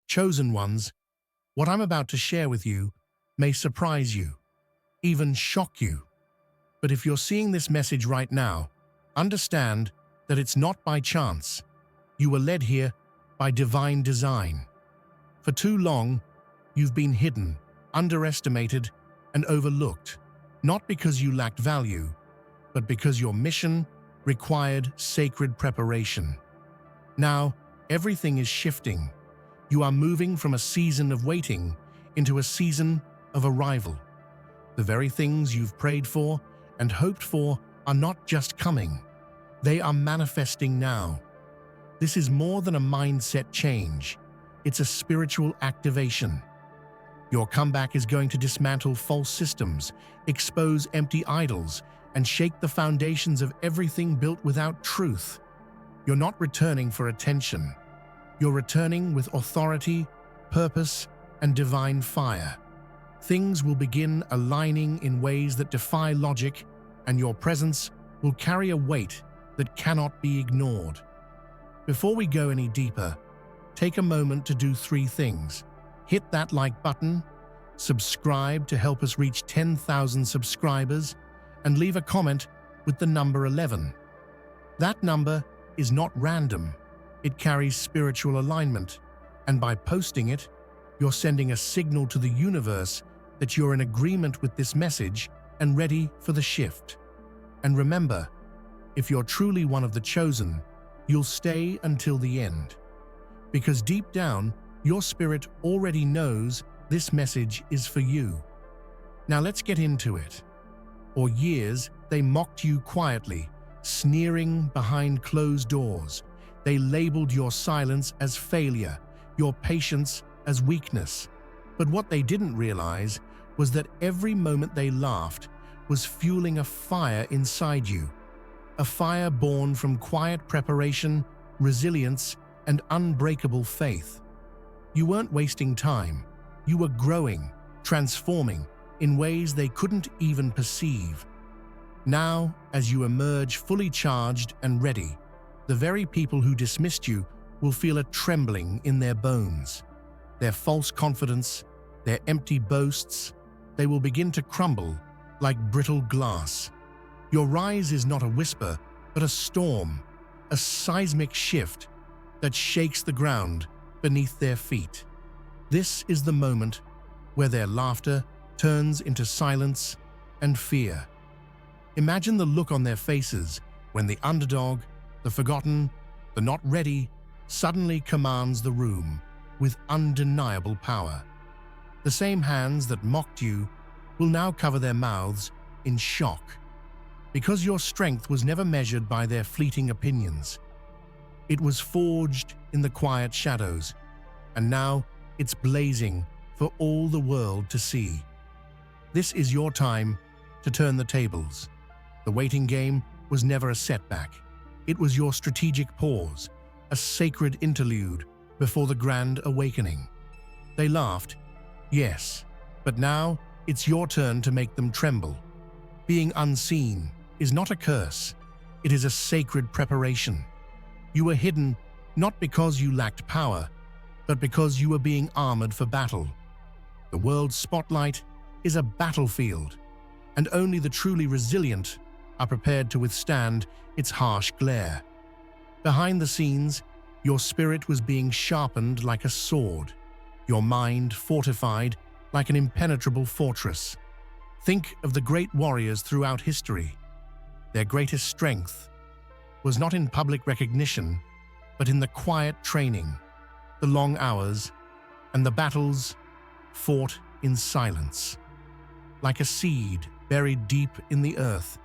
Chosen ones, what I'm about to share with you may surprise you, even shock you. But if you're seeing this message right now, understand that it's not by chance. You were led here by divine design. For too long, you've been hidden, underestimated, and overlooked, not because you lacked value, but because your mission required sacred preparation. Now, everything is shifting. You are moving from a season of waiting into a season of arrival. The very things you've prayed for and hoped for are not just coming. They are manifesting now. This is more than a mindset change. It's a spiritual activation. Your comeback is going to dismantle false systems, expose empty idols, and shake the foundations of everything built without truth. You're not returning for attention. You're returning with authority, purpose, and divine fire. Things will begin aligning in ways that defy logic, and your presence will carry a weight that cannot be ignored. Before we go any deeper, take a moment to do 3 things. Hit that like button, subscribe to help us reach 10,000 subscribers, and leave a comment with the number 11. That number is not random. It carries spiritual alignment, and by posting it, you're sending a signal to the universe that you're in agreement with this message and ready for the shift. And remember, if you're truly one of the chosen, you'll stay until the end. Because deep down, your spirit already knows this message is for you. Now let's get into it. For years, they mocked you quietly, sneering behind closed doors. They labeled your silence as failure, your patience as weakness. But what they didn't realize was that every moment they laughed was fueling a fire inside you. A fire born from quiet preparation, resilience, and unbreakable faith. You weren't wasting time. You were growing, transforming in ways they couldn't even perceive. Now, as you emerge fully charged and ready, the very people who dismissed you will feel a trembling in their bones. Their false confidence, their empty boasts, they will begin to crumble like brittle glass. Your rise is not a whisper, but a storm, a seismic shift that shakes the ground beneath their feet. This is the moment where their laughter turns into silence and fear. Imagine the look on their faces when the underdog, the forgotten, the not ready, suddenly commands the room with undeniable power. The same hands that mocked you will now cover their mouths in shock, because your strength was never measured by their fleeting opinions. It was forged in the quiet shadows, and now it's blazing for all the world to see. This is your time to turn the tables. The waiting game was never a setback. It was your strategic pause, a sacred interlude before the grand awakening. They laughed, yes, but now it's your turn to make them tremble. Being unseen is not a curse. It is a sacred preparation. You were hidden not because you lacked power, but because you were being armored for battle. The world's spotlight is a battlefield, and only the truly resilient are prepared to withstand its harsh glare. Behind the scenes, your spirit was being sharpened like a sword, your mind fortified like an impenetrable fortress. Think of the great warriors throughout history. Their greatest strength was not in public recognition, but in the quiet training, the long hours, and the battles fought in silence. Like a seed buried deep in the earth,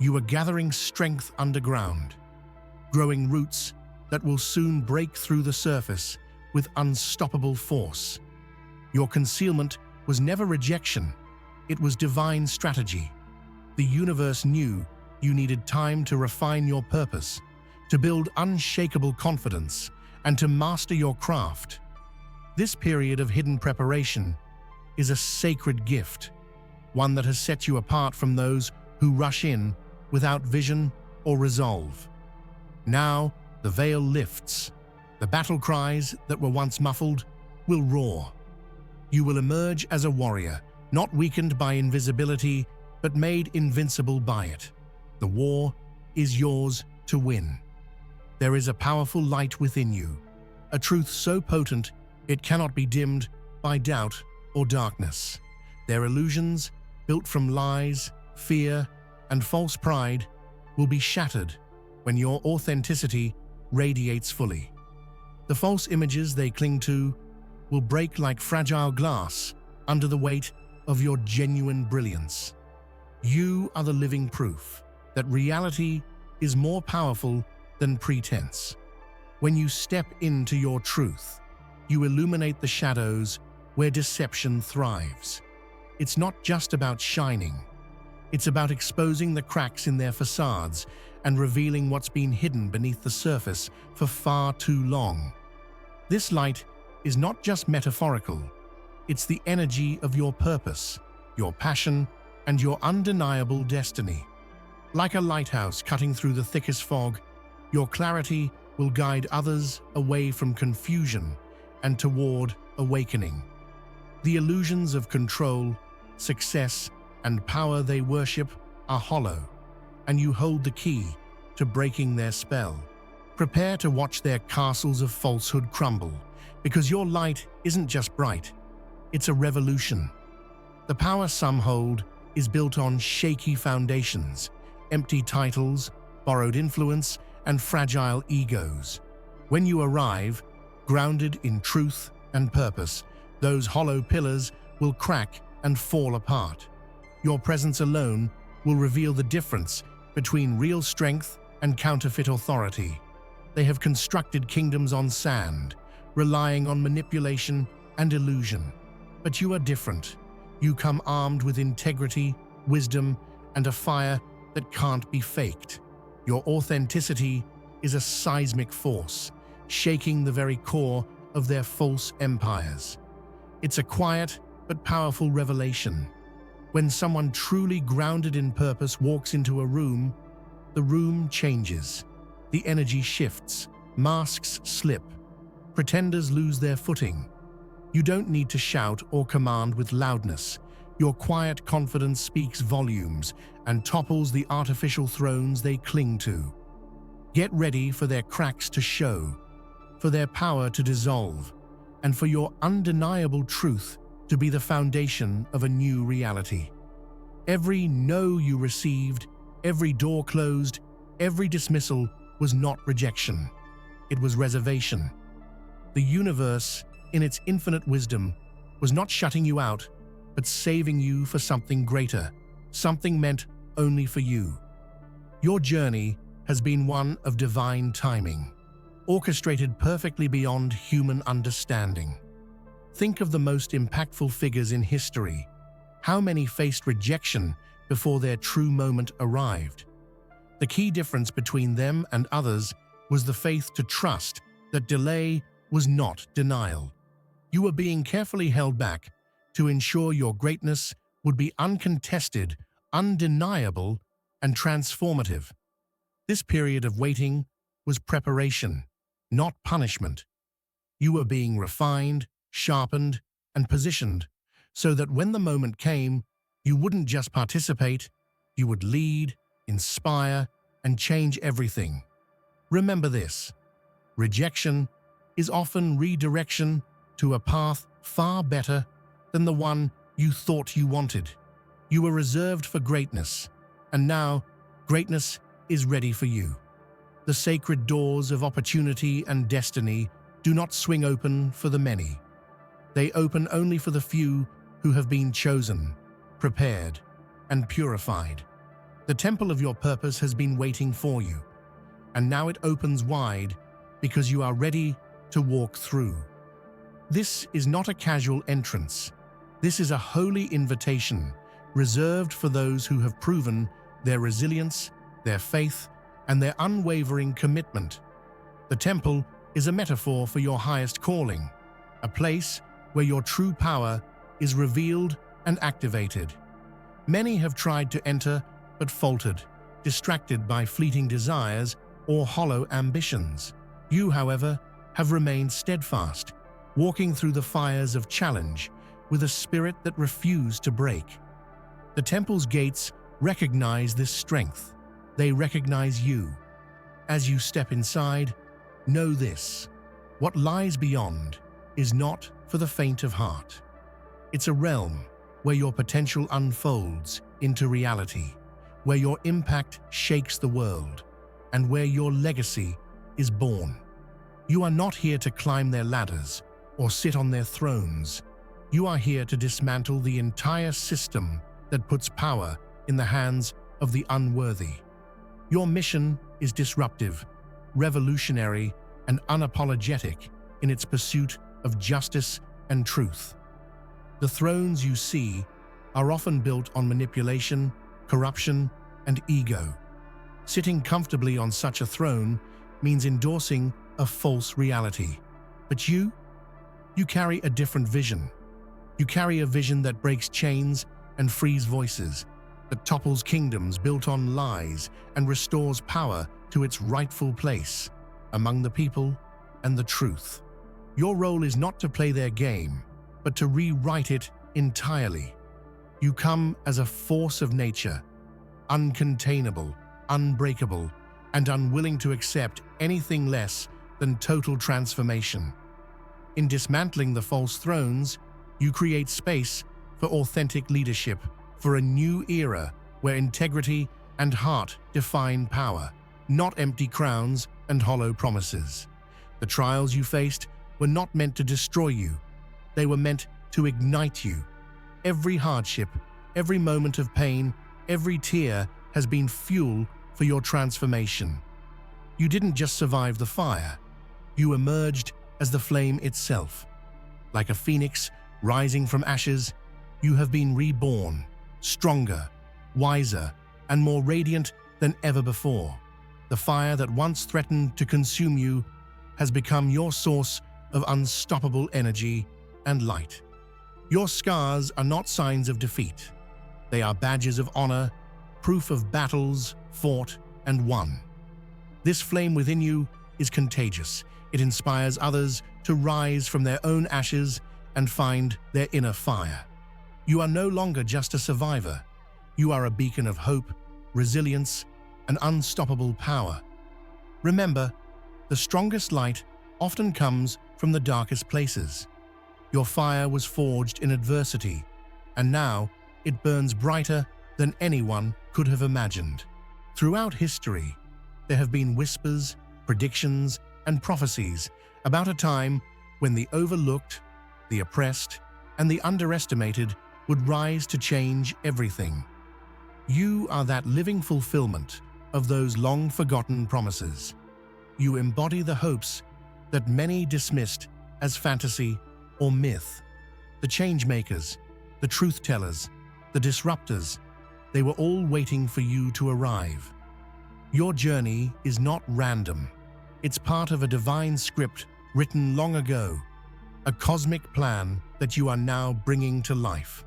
you are gathering strength underground, growing roots that will soon break through the surface with unstoppable force. Your concealment was never rejection, it was divine strategy. The universe knew you needed time to refine your purpose, to build unshakable confidence, and to master your craft. This period of hidden preparation is a sacred gift, one that has set you apart from those who rush in without vision or resolve. Now, the veil lifts. The battle cries that were once muffled will roar. You will emerge as a warrior, not weakened by invisibility, but made invincible by it. The war is yours to win. There is a powerful light within you, a truth so potent it cannot be dimmed by doubt or darkness. Their illusions, built from lies, fear, and false pride, will be shattered when your authenticity radiates fully. The false images they cling to will break like fragile glass under the weight of your genuine brilliance. You are the living proof that reality is more powerful than pretense. When you step into your truth, you illuminate the shadows where deception thrives. It's not just about shining. It's about exposing the cracks in their facades and revealing what's been hidden beneath the surface for far too long. This light is not just metaphorical. It's the energy of your purpose, your passion, and your undeniable destiny. Like a lighthouse cutting through the thickest fog, your clarity will guide others away from confusion and toward awakening. The illusions of control, success, and power they worship are hollow, and you hold the key to breaking their spell. Prepare to watch their castles of falsehood crumble, because your light isn't just bright, it's a revolution. The power some hold is built on shaky foundations, empty titles, borrowed influence, and fragile egos. When you arrive, grounded in truth and purpose, those hollow pillars will crack and fall apart. Your presence alone will reveal the difference between real strength and counterfeit authority. They have constructed kingdoms on sand, relying on manipulation and illusion. But you are different. You come armed with integrity, wisdom, and a fire that can't be faked. Your authenticity is a seismic force, shaking the very core of their false empires. It's a quiet but powerful revelation. When someone truly grounded in purpose walks into a room, the room changes. The energy shifts, masks slip, pretenders lose their footing. You don't need to shout or command with loudness. Your quiet confidence speaks volumes and topples the artificial thrones they cling to. Get ready for their cracks to show, for their power to dissolve, and for your undeniable truth to be the foundation of a new reality. Every no you received, every door closed, every dismissal was not rejection. It was reservation. The universe, in its infinite wisdom, was not shutting you out, but saving you for something greater, something meant only for you. Your journey has been one of divine timing, orchestrated perfectly beyond human understanding. Think of the most impactful figures in history. How many faced rejection before their true moment arrived? The key difference between them and others was the faith to trust that delay was not denial. You were being carefully held back to ensure your greatness would be uncontested, undeniable, and transformative. This period of waiting was preparation, not punishment. You were being refined, sharpened, and positioned so that when the moment came, you wouldn't just participate, you would lead, inspire, and change everything. Remember this: rejection is often redirection to a path far better than the one you thought you wanted. You were reserved for greatness, and now greatness is ready for you. The sacred doors of opportunity and destiny do not swing open for the many. They open only for the few who have been chosen, prepared, and purified. The temple of your purpose has been waiting for you, and now it opens wide because you are ready to walk through. This is not a casual entrance. This is a holy invitation reserved for those who have proven their resilience, their faith, and their unwavering commitment. The temple is a metaphor for your highest calling, a place where your true power is revealed and activated. Many have tried to enter but faltered, distracted by fleeting desires or hollow ambitions. You, however, have remained steadfast, walking through the fires of challenge with a spirit that refused to break. The temple's gates recognize this strength. They recognize you. As you step inside, know this: what lies beyond is not for the faint of heart. It's a realm where your potential unfolds into reality, where your impact shakes the world, and where your legacy is born. You are not here to climb their ladders or sit on their thrones. You are here to dismantle the entire system that puts power in the hands of the unworthy. Your mission is disruptive, revolutionary, and unapologetic in its pursuit of justice and truth. The thrones you see are often built on manipulation, corruption, and ego. Sitting comfortably on such a throne means endorsing a false reality. But you carry a different vision. You carry a vision that breaks chains and frees voices, that topples kingdoms built on lies and restores power to its rightful place among the people and the truth. Your role is not to play their game, but to rewrite it entirely. You come as a force of nature, uncontainable, unbreakable, and unwilling to accept anything less than total transformation. In dismantling the false thrones, you create space for authentic leadership, for a new era where integrity and heart define power, not empty crowns and hollow promises. The trials you faced were not meant to destroy you. They were meant to ignite you. Every hardship, every moment of pain, every tear has been fuel for your transformation. You didn't just survive the fire. You emerged as the flame itself. Like a phoenix rising from ashes, you have been reborn, stronger, wiser, and more radiant than ever before. The fire that once threatened to consume you has become your source of unstoppable energy and light. Your scars are not signs of defeat. They are badges of honor, proof of battles fought and won. This flame within you is contagious. It inspires others to rise from their own ashes and find their inner fire. You are no longer just a survivor. You are a beacon of hope, resilience, and unstoppable power. Remember, the strongest light often comes from the darkest places. Your fire was forged in adversity, and now it burns brighter than anyone could have imagined. Throughout history, there have been whispers, predictions, and prophecies about a time when the overlooked, the oppressed, and the underestimated would rise to change everything. You are that living fulfillment of those long-forgotten promises. You embody the hopes that many dismissed as fantasy or myth. The change-makers, the truth-tellers, the disruptors, they were all waiting for you to arrive. Your journey is not random. It's part of a divine script written long ago, a cosmic plan that you are now bringing to life.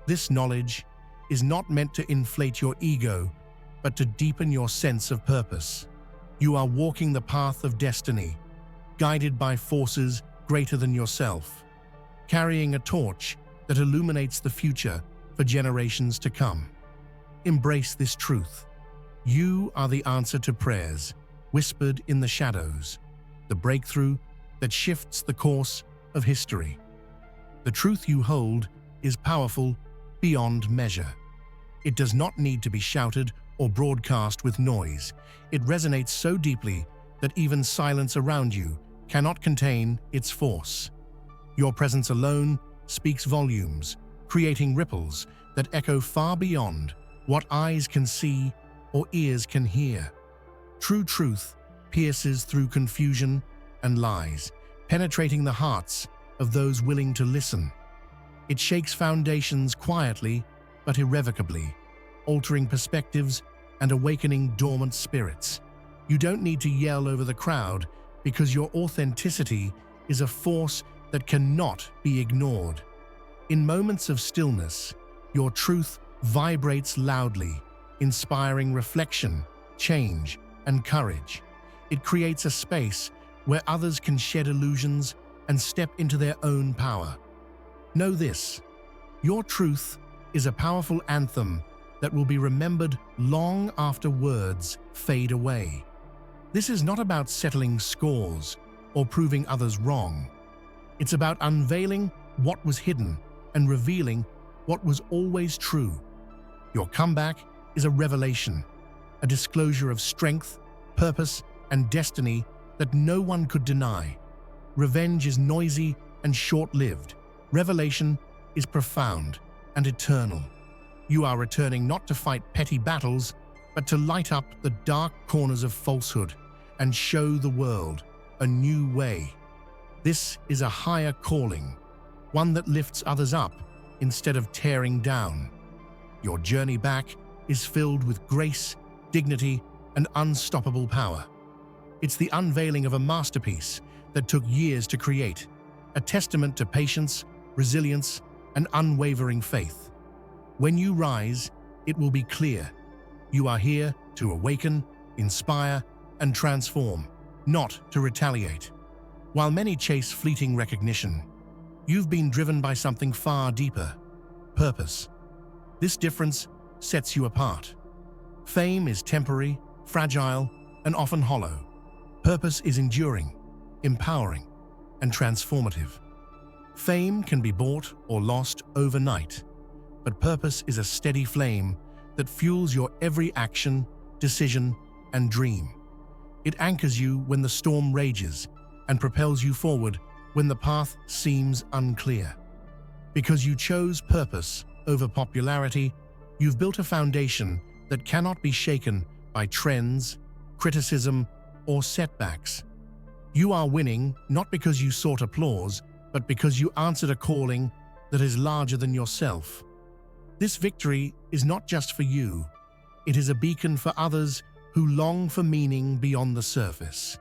This knowledge is not meant to inflate your ego, but to deepen your sense of purpose. You are walking the path of destiny, guided by forces greater than yourself, carrying a torch that illuminates the future for generations to come. Embrace this truth. You are the answer to prayers whispered in the shadows, the breakthrough that shifts the course of history. The truth you hold is powerful beyond measure. It does not need to be shouted or broadcast with noise. It resonates so deeply that even silence around you cannot contain its force. Your presence alone speaks volumes, creating ripples that echo far beyond what eyes can see or ears can hear. True truth pierces through confusion and lies, penetrating the hearts of those willing to listen. It shakes foundations quietly but irrevocably, altering perspectives and awakening dormant spirits. You don't need to yell over the crowd because your authenticity is a force that cannot be ignored. In moments of stillness, your truth vibrates loudly, inspiring reflection, change, and courage. It creates a space where others can shed illusions and step into their own power. Know this: your truth is a powerful anthem that will be remembered long after words fade away. This is not about settling scores or proving others wrong. It's about unveiling what was hidden and revealing what was always true. Your comeback is a revelation, a disclosure of strength, purpose, and destiny that no one could deny. Revenge is noisy and short-lived. Revelation is profound and eternal. You are returning not to fight petty battles, but to light up the dark corners of falsehood and show the world a new way. This is a higher calling, one that lifts others up instead of tearing down. Your journey back is filled with grace, dignity, and unstoppable power. It's the unveiling of a masterpiece that took years to create, a testament to patience, resilience, and unwavering faith. When you rise, it will be clear. You are here to awaken, inspire, and transform, not to retaliate. While many chase fleeting recognition, you've been driven by something far deeper: purpose. This difference sets you apart. Fame is temporary, fragile, and often hollow. Purpose is enduring, empowering, and transformative. Fame can be bought or lost overnight, but purpose is a steady flame that fuels your every action, decision, and dream. It anchors you when the storm rages and propels you forward when the path seems unclear. Because you chose purpose over popularity, you've built a foundation that cannot be shaken by trends, criticism, or setbacks. You are winning not because you sought applause, but because you answered a calling that is larger than yourself. This victory is not just for you. It is a beacon for others who long for meaning beyond the surface.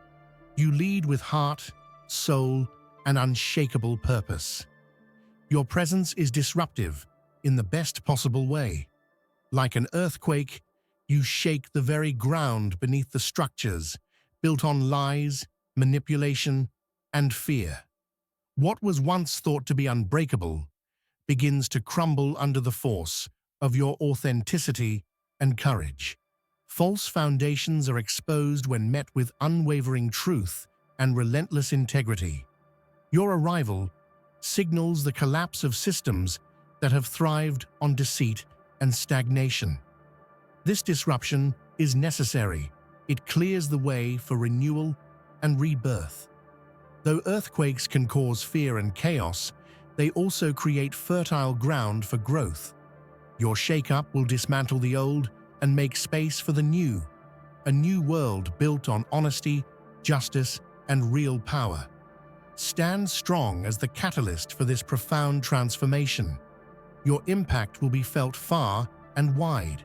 You lead with heart, soul, and unshakable purpose. Your presence is disruptive in the best possible way. Like an earthquake, you shake the very ground beneath the structures built on lies, manipulation, and fear. What was once thought to be unbreakable begins to crumble under the force of your authenticity and courage. False foundations are exposed when met with unwavering truth and relentless integrity. Your arrival signals the collapse of systems that have thrived on deceit and stagnation. This disruption is necessary. It clears the way for renewal and rebirth. Though earthquakes can cause fear and chaos, they also create fertile ground for growth. Your shake-up will dismantle the old and make space for the new, a new world built on honesty, justice, and real power. Stand strong as the catalyst for this profound transformation. Your impact will be felt far and wide.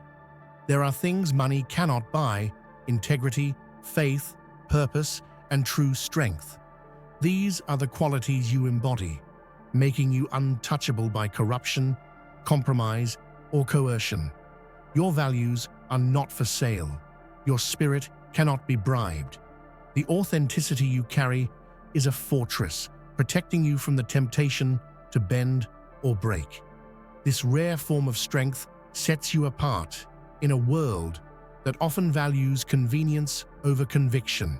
There are things money cannot buy: integrity, faith, purpose, and true strength. These are the qualities you embody, making you untouchable by corruption, compromise, or coercion. Your values are not for sale. Your spirit cannot be bribed. The authenticity you carry is a fortress, protecting you from the temptation to bend or break. This rare form of strength sets you apart in a world that often values convenience over conviction.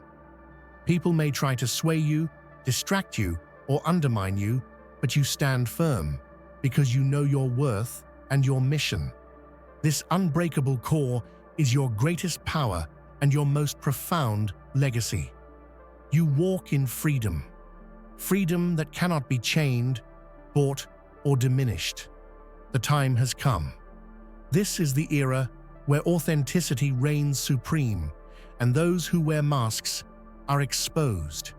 People may try to sway you, distract you, or undermine you, but you stand firm because you know your worth and your mission. This unbreakable core is your greatest power and your most profound legacy. You walk in freedom, freedom that cannot be chained, bought, or diminished. The time has come. This is the era where authenticity reigns supreme, and those who wear masks are exposed.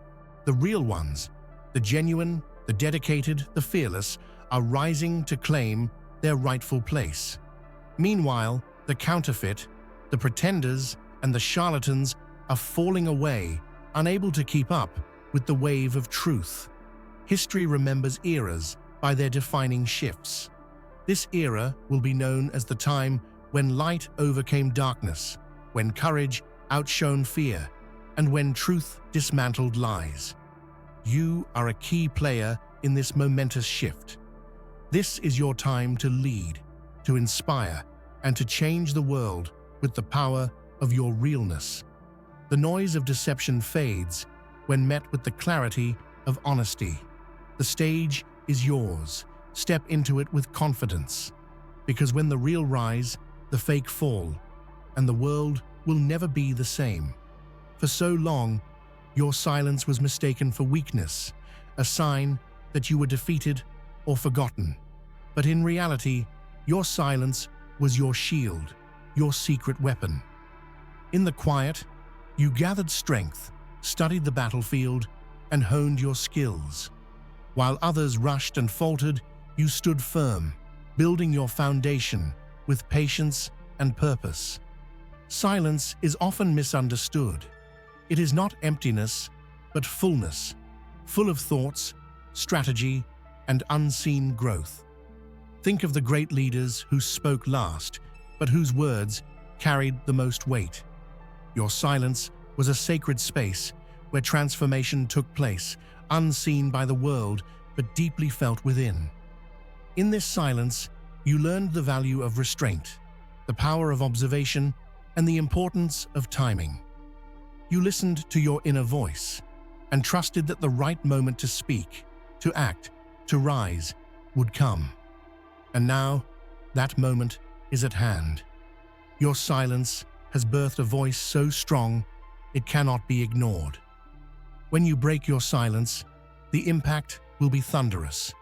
The real ones, the genuine, the dedicated, the fearless, are rising to claim their rightful place. Meanwhile, the counterfeit, the pretenders, and the charlatans are falling away, unable to keep up with the wave of truth. History remembers eras by their defining shifts. This era will be known as the time when light overcame darkness, when courage outshone fear, and when truth dismantled lies. You are a key player in this momentous shift. This is your time to lead, to inspire, and to change the world with the power of your realness. The noise of deception fades when met with the clarity of honesty. The stage is yours. Step into it with confidence, because when the real rise, the fake fall, and the world will never be the same. For so long, your silence was mistaken for weakness, a sign that you were defeated or forgotten. But in reality, your silence was your shield, your secret weapon. In the quiet, you gathered strength, studied the battlefield, and honed your skills. While others rushed and faltered, you stood firm, building your foundation with patience and purpose. Silence is often misunderstood. It is not emptiness, but fullness, full of thoughts, strategy, and unseen growth. Think of the great leaders who spoke last, but whose words carried the most weight. Your silence was a sacred space where transformation took place, unseen by the world, but deeply felt within. In this silence, you learned the value of restraint, the power of observation, and the importance of timing. You listened to your inner voice and trusted that the right moment to speak, to act, to rise would come. And now, that moment is at hand. Your silence has birthed a voice so strong it cannot be ignored. When you break your silence, the impact will be thunderous.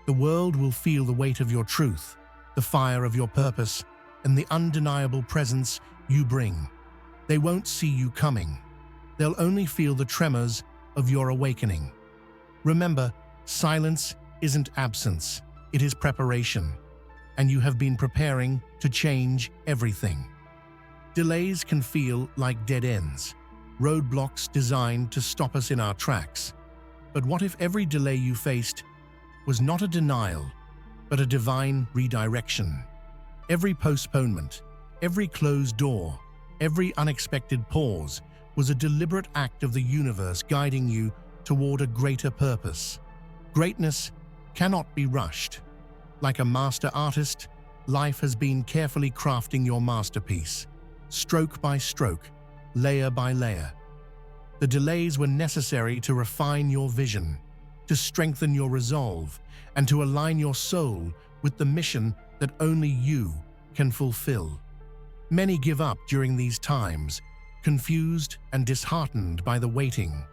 The world will feel the weight of your truth, the fire of your purpose, and the undeniable presence you bring. They won't see you coming. They'll only feel the tremors of your awakening. Remember, silence isn't absence, it is preparation, and you have been preparing to change everything. Delays can feel like dead ends, roadblocks designed to stop us in our tracks. But what if every delay you faced was not a denial, but a divine redirection? Every postponement, every closed door, every unexpected pause was a deliberate act of the universe guiding you toward a greater purpose. Greatness cannot be rushed. Like a master artist, life has been carefully crafting your masterpiece, stroke by stroke, layer by layer. The delays were necessary to refine your vision, to strengthen your resolve, and to align your soul with the mission that only you can fulfill. Many give up during these times, confused and disheartened by the waiting.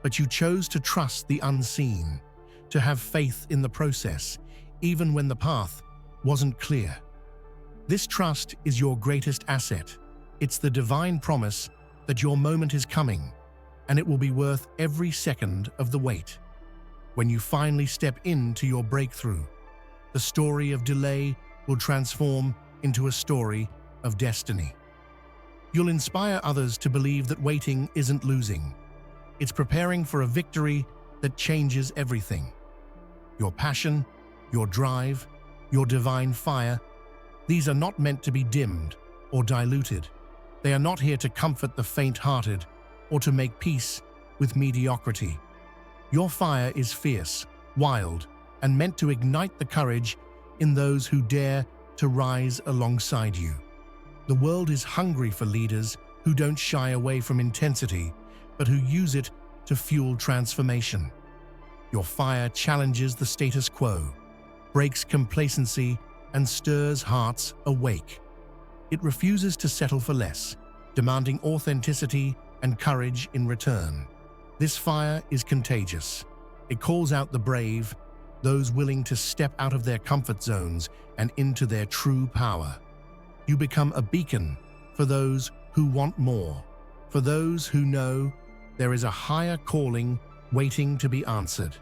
But you chose to trust the unseen, to have faith in the process, even when the path wasn't clear. This trust is your greatest asset. It's the divine promise that your moment is coming, and it will be worth every second of the wait. When you finally step into your breakthrough, the story of delay will transform into a story of destiny. You'll inspire others to believe that waiting isn't losing. It's preparing for a victory that changes everything. Your passion, your drive, your divine fire, these are not meant to be dimmed or diluted. They are not here to comfort the faint-hearted or to make peace with mediocrity. Your fire is fierce, wild, and meant to ignite the courage in those who dare to rise alongside you. The world is hungry for leaders who don't shy away from intensity, but who use it to fuel transformation. Your fire challenges the status quo, breaks complacency, and stirs hearts awake. It refuses to settle for less, demanding authenticity and courage in return. This fire is contagious. It calls out the brave, those willing to step out of their comfort zones and into their true power. You become a beacon for those who want more, for those who know there is a higher calling waiting to be answered.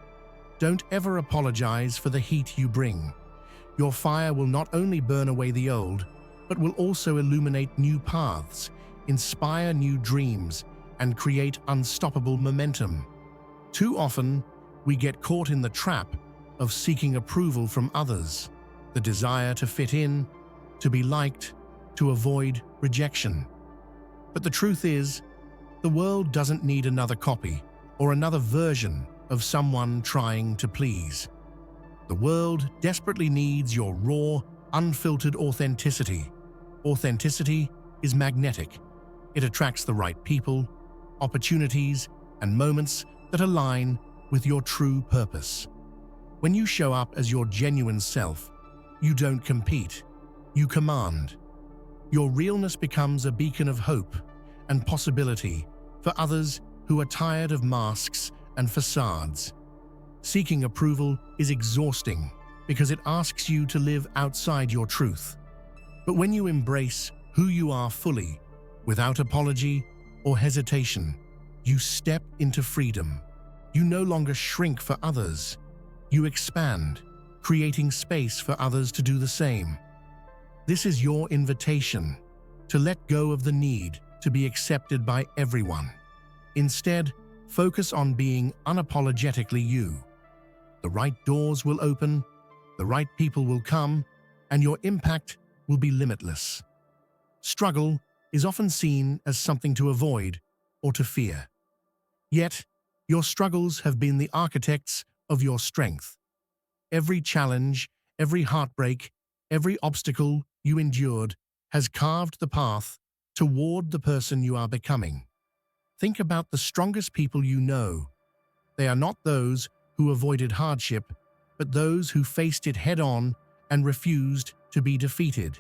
Don't ever apologize for the heat you bring. Your fire will not only burn away the old, but will also illuminate new paths, inspire new dreams, and create unstoppable momentum. Too often, we get caught in the trap of seeking approval from others, the desire to fit in, to be liked, to avoid rejection. But the truth is, the world doesn't need another copy or another version of someone trying to please. The world desperately needs your raw, unfiltered authenticity. Authenticity is magnetic. It attracts the right people, opportunities, and moments that align with your true purpose. When you show up as your genuine self, you don't compete, you command. Your realness becomes a beacon of hope and possibility for others who are tired of masks and facades. Seeking approval is exhausting because it asks you to live outside your truth. But when you embrace who you are fully, without apology or hesitation, you step into freedom. You no longer shrink for others. You expand, creating space for others to do the same. This is your invitation to let go of the need to be accepted by everyone. Instead, focus on being unapologetically you. The right doors will open, the right people will come, and your impact will be limitless. Struggle is often seen as something to avoid or to fear. Yet, your struggles have been the architects of your strength. Every challenge, every heartbreak, every obstacle you endured has carved the path toward the person you are becoming. Think about the strongest people you know. They are not those who avoided hardship, but those who faced it head-on and refused to be defeated.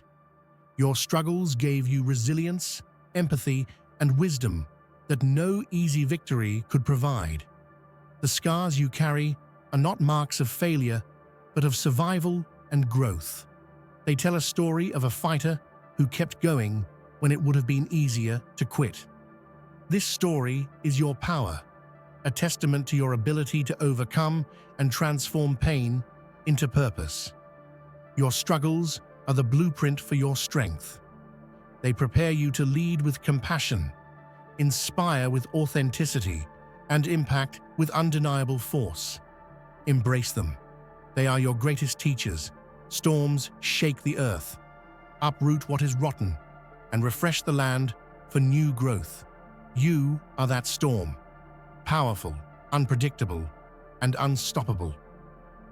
Your struggles gave you resilience, empathy, and wisdom that no easy victory could provide. The scars you carry are not marks of failure, but of survival and growth. They tell a story of a fighter who kept going when it would have been easier to quit. This story is your power, a testament to your ability to overcome and transform pain into purpose. Your struggles are the blueprint for your strength. They prepare you to lead with compassion, inspire with authenticity, and impact with undeniable force. Embrace them. They are your greatest teachers. Storms shake the earth, uproot what is rotten, and refresh the land for new growth. You are that storm, powerful, unpredictable, and unstoppable.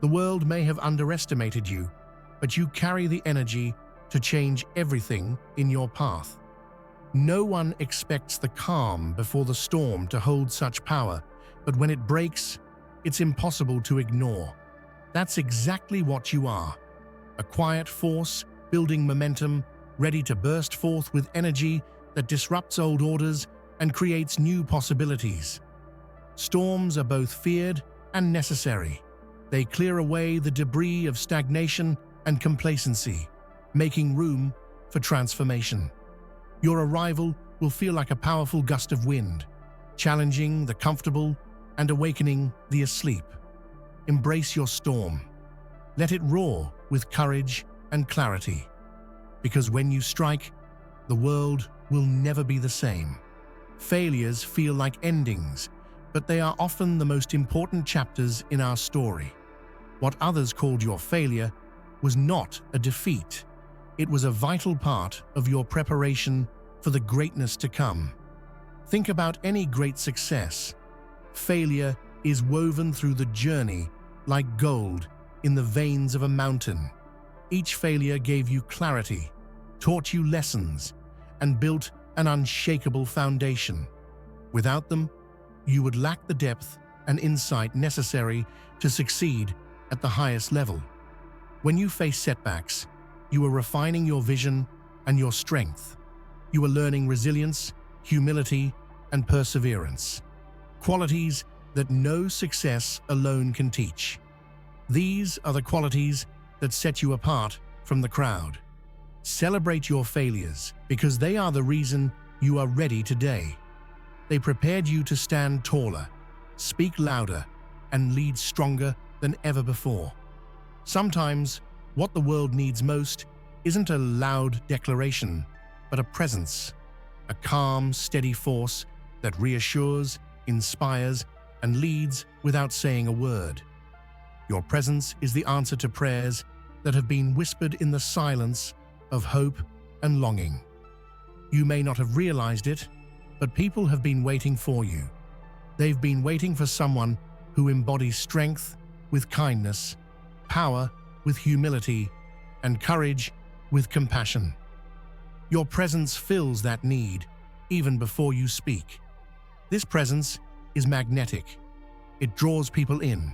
The world may have underestimated you, but you carry the energy to change everything in your path. No one expects the calm before the storm to hold such power, but when it breaks, it's impossible to ignore. That's exactly what you are. A quiet force, building momentum, ready to burst forth with energy that disrupts old orders and creates new possibilities. Storms are both feared and necessary. They clear away the debris of stagnation and complacency, making room for transformation. Your arrival will feel like a powerful gust of wind, challenging the comfortable and awakening the asleep. Embrace your storm. Let it roar with courage and clarity. Because when you strike, the world will never be the same. Failures feel like endings, but they are often the most important chapters in our story. What others called your failure was not a defeat. It was a vital part of your preparation for the greatness to come. Think about any great success. Failure is woven through the journey like gold in the veins of a mountain. Each failure gave you clarity, taught you lessons, and built an unshakable foundation. Without them, you would lack the depth and insight necessary to succeed at the highest level. When you face setbacks, you are refining your vision and your strength. You are learning resilience, humility, and perseverance, qualities that no success alone can teach. These are the qualities that set you apart from the crowd. Celebrate your failures because they are the reason you are ready today. They prepared you to stand taller, speak louder, and lead stronger than ever before. Sometimes, what the world needs most isn't a loud declaration, but a presence, a calm, steady force that reassures, inspires, and leads without saying a word. Your presence is the answer to prayers that have been whispered in the silence of hope and longing. You may not have realized it, but people have been waiting for you. They've been waiting for someone who embodies strength with kindness, power with humility, and courage with compassion. Your presence fills that need even before you speak. This presence is magnetic. It draws people in,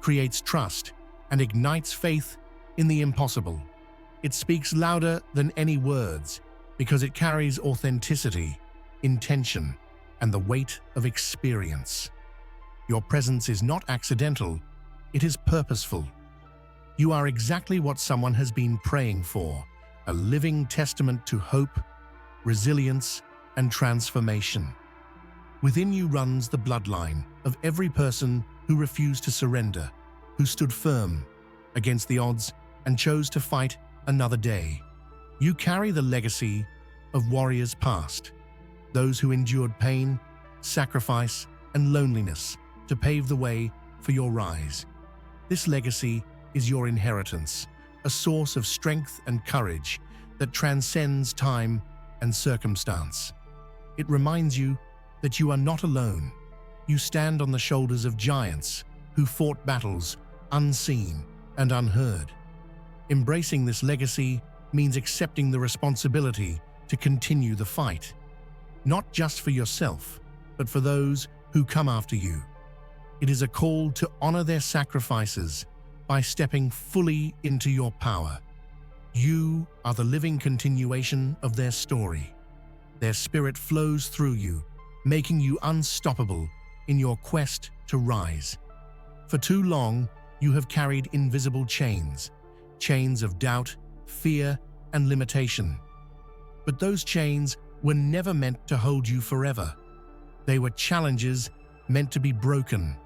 creates trust, and ignites faith in the impossible. It speaks louder than any words because it carries authenticity, intention, and the weight of experience. Your presence is not accidental, it is purposeful. You are exactly what someone has been praying for, a living testament to hope, resilience, and transformation. Within you runs the bloodline of every person who refused to surrender, who stood firm against the odds and chose to fight another day. You carry the legacy of warriors past, those who endured pain, sacrifice, and loneliness to pave the way for your rise. This legacy is your inheritance, a source of strength and courage that transcends time and circumstance. It reminds you that you are not alone. You stand on the shoulders of giants who fought battles unseen and unheard. Embracing this legacy means accepting the responsibility to continue the fight, not just for yourself, but for those who come after you. It is a call to honor their sacrifices by stepping fully into your power. You are the living continuation of their story. Their spirit flows through you, making you unstoppable in your quest to rise. For too long, you have carried invisible chains of doubt, fear, and limitation. But those chains were never meant to hold you forever. They were challenges meant to be broken,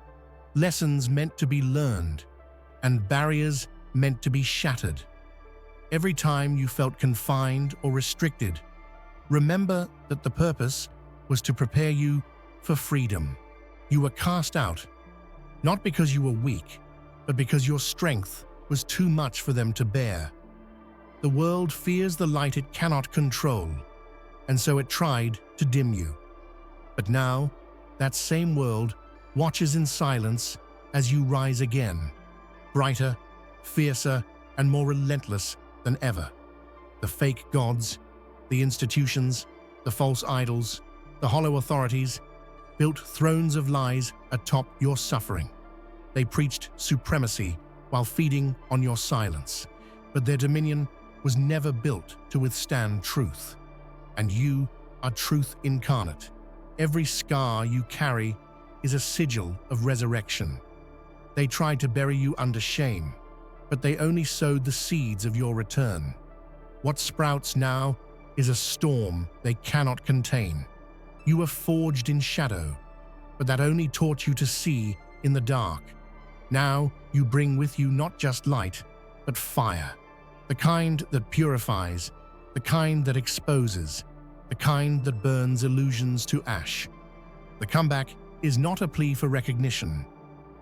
lessons meant to be learned, and barriers meant to be shattered. Every time you felt confined or restricted, remember that the purpose was to prepare you for freedom. You were cast out, not because you were weak, but because your strength was too much for them to bear. The world fears the light it cannot control, and so it tried to dim you. But now, that same world watches in silence as you rise again, brighter, fiercer, and more relentless than ever. The fake gods, the institutions, the false idols, the hollow authorities built thrones of lies atop your suffering. They preached supremacy while feeding on your silence, but their dominion was never built to withstand truth. And you are truth incarnate. Every scar you carry is a sigil of resurrection. They tried to bury you under shame, but they only sowed the seeds of your return. What sprouts now is a storm they cannot contain. You were forged in shadow, but that only taught you to see in the dark. Now you bring with you not just light, but fire. The kind that purifies, the kind that exposes, the kind that burns illusions to ash. The comeback is not a plea for recognition.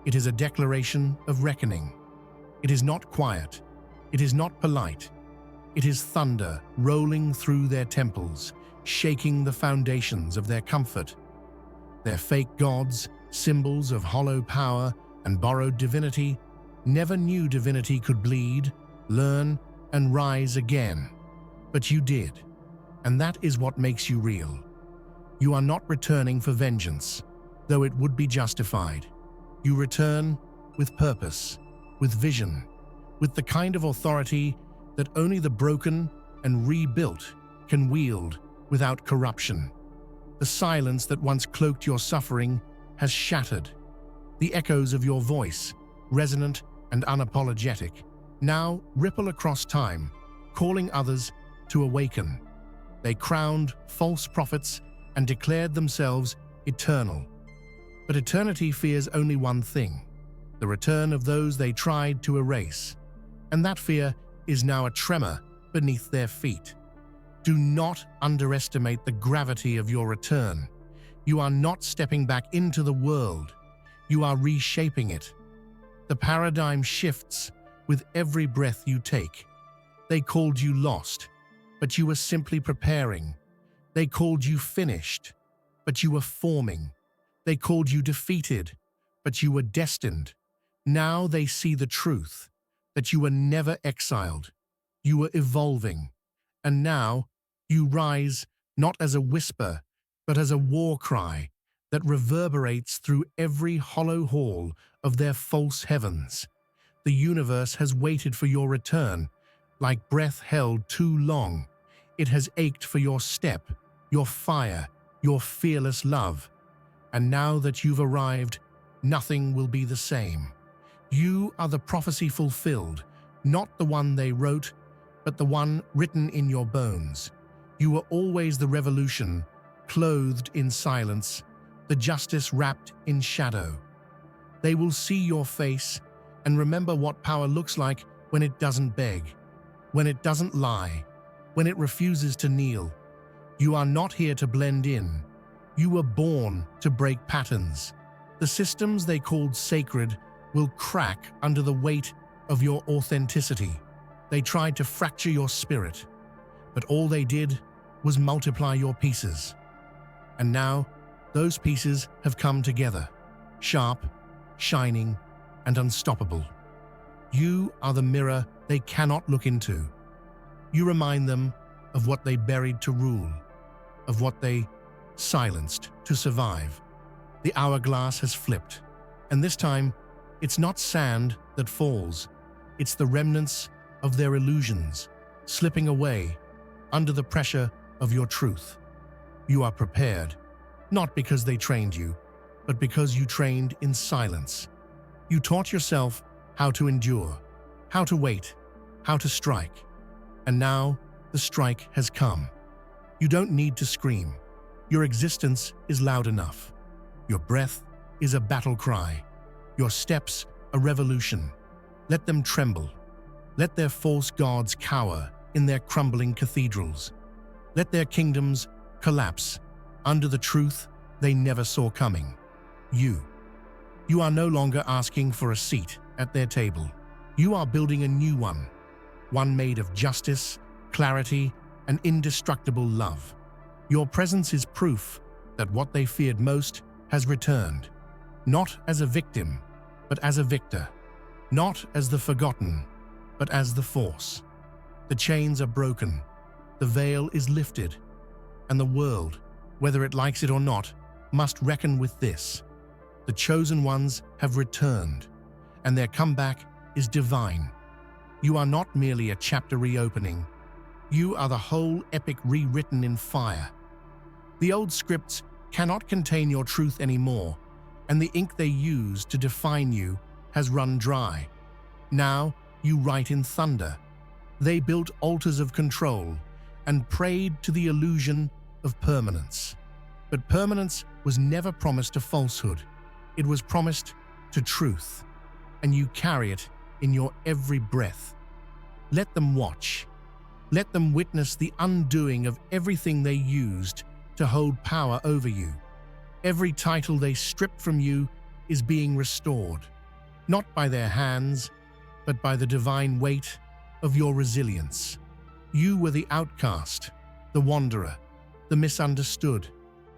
It is a declaration of reckoning. It is not quiet. It is not polite. It is thunder rolling through their temples, shaking the foundations of their comfort. Their fake gods, symbols of hollow power and borrowed divinity, never knew divinity could bleed, learn, and rise again. But you did, and that is what makes you real. You are not returning for vengeance, though it would be justified. You return with purpose, with vision, with the kind of authority that only the broken and rebuilt can wield without corruption. The silence that once cloaked your suffering has shattered. The echoes of your voice, resonant and unapologetic, now ripple across time, calling others to awaken. They crowned false prophets and declared themselves eternal. But eternity fears only one thing: the return of those they tried to erase. And that fear is now a tremor beneath their feet. Do not underestimate the gravity of your return. You are not stepping back into the world. You are reshaping it. The paradigm shifts with every breath you take. They called you lost, but you were simply preparing. They called you finished, but you were forming. They called you defeated, but you were destined. Now they see the truth, that you were never exiled. You were evolving. And now you rise not as a whisper, but as a war cry that reverberates through every hollow hall of their false heavens. The universe has waited for your return, like breath held too long. It has ached for your step, your fire, your fearless love. And now that you've arrived, nothing will be the same. You are the prophecy fulfilled, not the one they wrote, but the one written in your bones. You were always the revolution, clothed in silence, the justice wrapped in shadow. They will see your face and remember what power looks like when it doesn't beg, when it doesn't lie, when it refuses to kneel. You are not here to blend in. You were born to break patterns. The systems they called sacred will crack under the weight of your authenticity. They tried to fracture your spirit, but all they did was multiply your pieces. And now, those pieces have come together, sharp, shining, and unstoppable. You are the mirror they cannot look into. You remind them of what they buried to rule, of what they silenced to survive. The hourglass has flipped, and this time, it's not sand that falls. It's the remnants of their illusions, slipping away under the pressure of your truth. You are prepared, not because they trained you, but because you trained in silence. You taught yourself how to endure, how to wait, how to strike. And now the strike has come. You don't need to scream. Your existence is loud enough. Your breath is a battle cry. Your steps a revolution. Let them tremble. Let their false gods cower in their crumbling cathedrals. Let their kingdoms collapse under the truth they never saw coming. You are no longer asking for a seat at their table. You are building a new one made of justice, clarity, and indestructible love. Your presence is proof that what they feared most has returned, not as a victim, but as a victor, not as the forgotten, but as the force. The chains are broken, the veil is lifted, and the world, whether it likes it or not, must reckon with this. The chosen ones have returned, and their comeback is divine. You are not merely a chapter reopening. You are the whole epic rewritten in fire. The old scripts cannot contain your truth anymore, and the ink they used to define you has run dry. Now you write in thunder. They built altars of control and prayed to the illusion of permanence. But permanence was never promised to falsehood. It was promised to truth, and you carry it in your every breath. Let them watch. Let them witness the undoing of everything they used to hold power over you. Every title they stripped from you is being restored, not by their hands, but by the divine weight of your resilience. You were the outcast, the wanderer, the misunderstood,